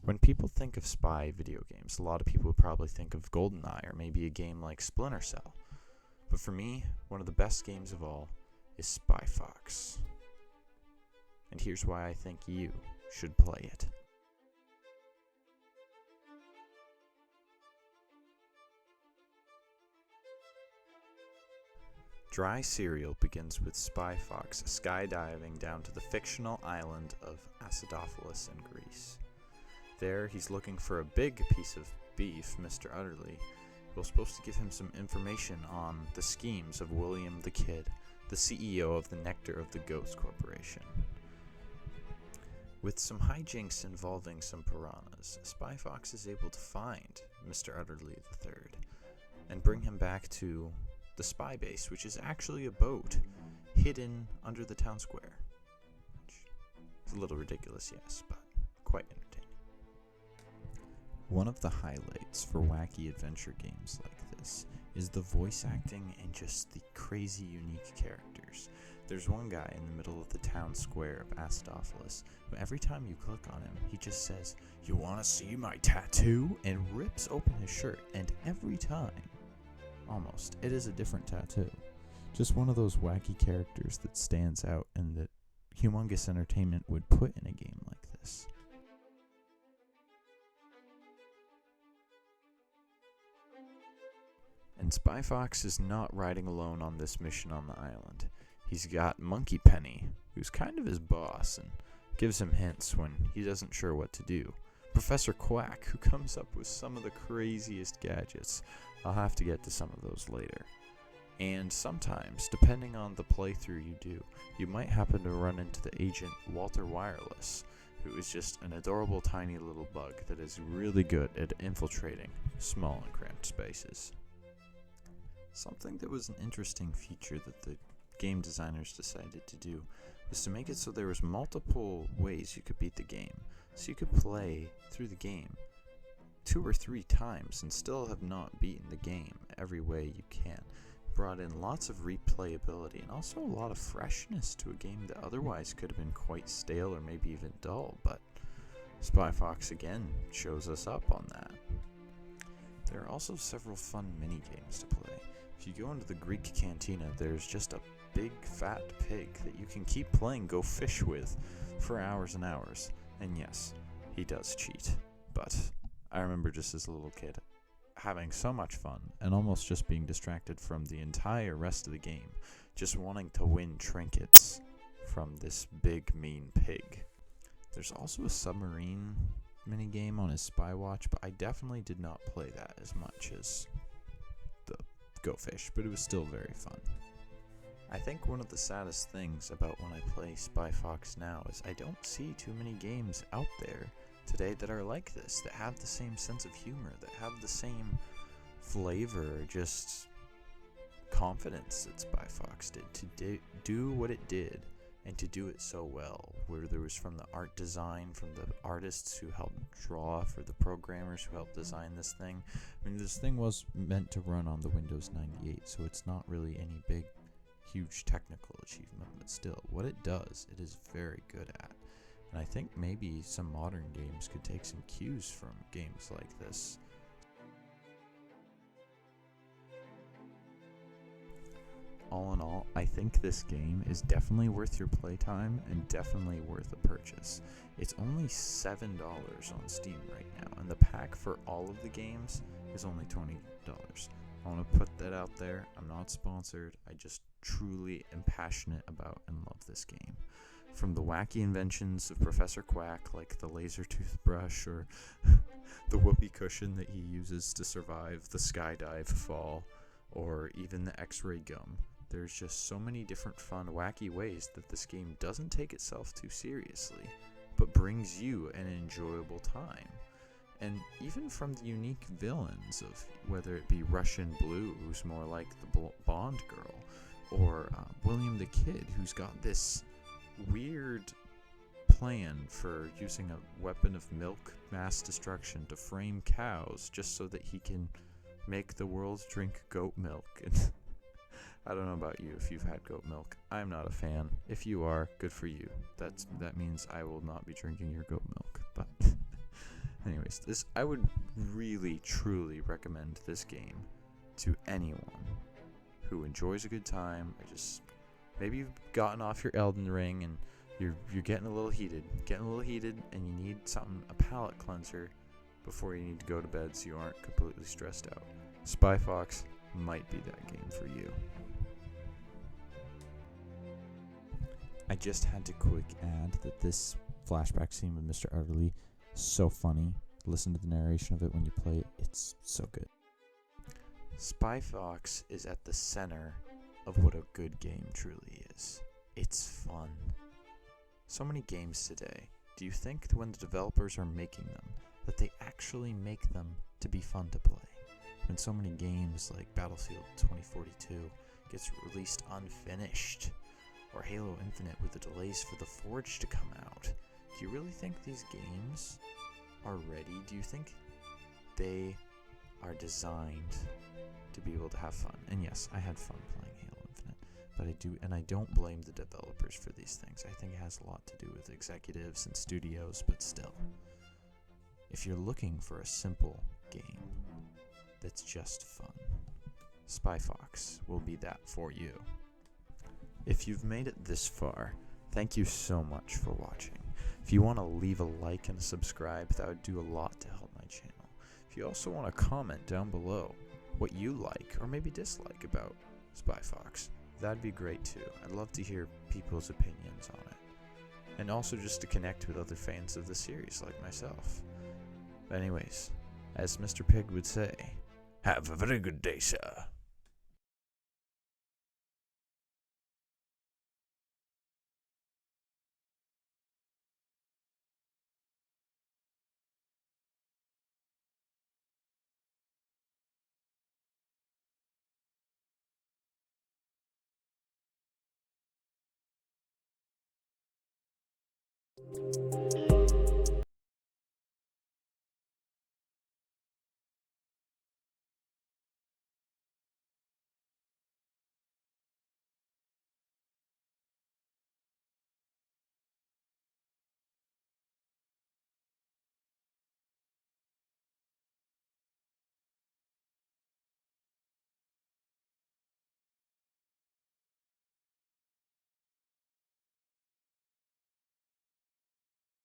When people think of spy video games, a lot of people would probably think of GoldenEye or maybe a game like Splinter Cell. But for me, one of the best games of all is Spy Fox. And here's why I think you should play it. Dry Serial begins with Spy Fox skydiving down to the fictional island of Acidophilus in Greece. There, he's looking for a big piece of beef, Mr. Utterly, who was supposed to give him some information on the schemes of William the Kid, the CEO of the Nectar of the Ghost Corporation. With some hijinks involving some piranhas, Spy Fox is able to find Mr. Utterly III and bring him back to the spy base, which is actually a boat hidden under the town square. Which is a little ridiculous, yes, but quite entertaining. One of the highlights for wacky adventure games like this is the voice acting and just the crazy unique characters. There's one guy in the middle of the town square of Acidophilus who every time you click on him, he just says, "You wanna see my tattoo?" and rips open his shirt, and every time, almost, it is a different tattoo. Just one of those wacky characters that stands out and that humongous entertainment would put in a game like this. And Spy Fox is not riding alone on this mission on the island. He's got Monkey Penny, who's kind of his boss and gives him hints when he isn't sure what to do. Professor Quack, who comes up with some of the craziest gadgets. I'll have to get to some of those later. And sometimes, depending on the playthrough you do, you might happen to run into the agent Walter Wireless, who is just an adorable tiny little bug that is really good at infiltrating small and cramped spaces. Something that was an interesting feature that the game designers decided to do was to make it so there was multiple ways you could beat the game. So you could play through the game 2 or 3 times and still have not beaten the game every way you can. Brought in lots of replayability and also a lot of freshness to a game that otherwise could have been quite stale or maybe even dull, but Spy Fox again shows us up on that. There are also several fun mini-games to play. If you go into the Greek cantina, there's just a big fat pig that you can keep playing Go Fish with for hours and hours. And yes, he does cheat, but I remember just as a little kid having so much fun and almost just being distracted from the entire rest of the game, just wanting to win trinkets from this big mean pig. There's also a submarine minigame on his Spy Watch, but I definitely did not play that as much as the Go Fish, but it was still very fun. I think one of the saddest things about when I play Spy Fox now is I don't see too many games out there today that are like this, that have the same sense of humor, that have the same flavor, just confidence that Spy Fox did to do what it did and to do it so well, where there was from the art design, from the artists who helped draw, for the programmers who helped design this thing. I mean, this thing was meant to run on the Windows 98, so it's not really any big huge technical achievement, but still, what it does, it is very good at. And I think maybe some modern games could take some cues from games like this. All in all, I think this game is definitely worth your playtime and definitely worth a purchase. It's only $7 on Steam right now, and the pack for all of the games is only $20. I want to put that out there. I'm not sponsored. I just truly am passionate about and love this game. From the wacky inventions of Professor Quack, like the laser toothbrush or the whoopee cushion that he uses to survive the skydive fall, or even the X-ray gum. There's just so many different fun, wacky ways that this game doesn't take itself too seriously, but brings you an enjoyable time. And even from the unique villains of whether it be Russian Blue, who's more like the Bond girl, or William the Kid, who's got this weird plan for using a weapon of milk mass destruction to frame cows just so that he can make the world drink goat milk. And I don't know about you if you've had goat milk. I'm not a fan. If you are, good for you. That means I will not be drinking your goat milk. But Anyways, I would really, truly recommend this game to anyone who enjoys a good time. Maybe you've gotten off your Elden Ring and you're getting a little heated, and you need a palate cleanser before you need to go to bed so you aren't completely stressed out. Spy Fox might be that game for you. I just had to quick add that this flashback scene with Mr. Utterly is so funny. Listen to the narration of it when you play it. It's so good. Spy Fox is at the center of what a good game truly is. It's fun. So many games today, do you think that when the developers are making them, that they actually make them to be fun to play? When so many games like Battlefield 2042 gets released unfinished, or Halo Infinite with the delays for the Forge to come out, do you really think these games are ready? Do you think they are designed to be able to have fun? And yes, I had fun playing Halo Infinite, but I don't blame the developers for these things. I think it has a lot to do with executives and studios, but still. If you're looking for a simple game that's just fun, Spy Fox will be that for you. If you've made it this far, thank you so much for watching. If you want to leave a like and subscribe, that would do a lot to help my channel. If you also want to comment down below what you like or maybe dislike about Spy Fox, that'd be great too. I'd love to hear people's opinions on it. And also just to connect with other fans of the series like myself. But anyways, as Mr. Pig would say, have a very good day, sir.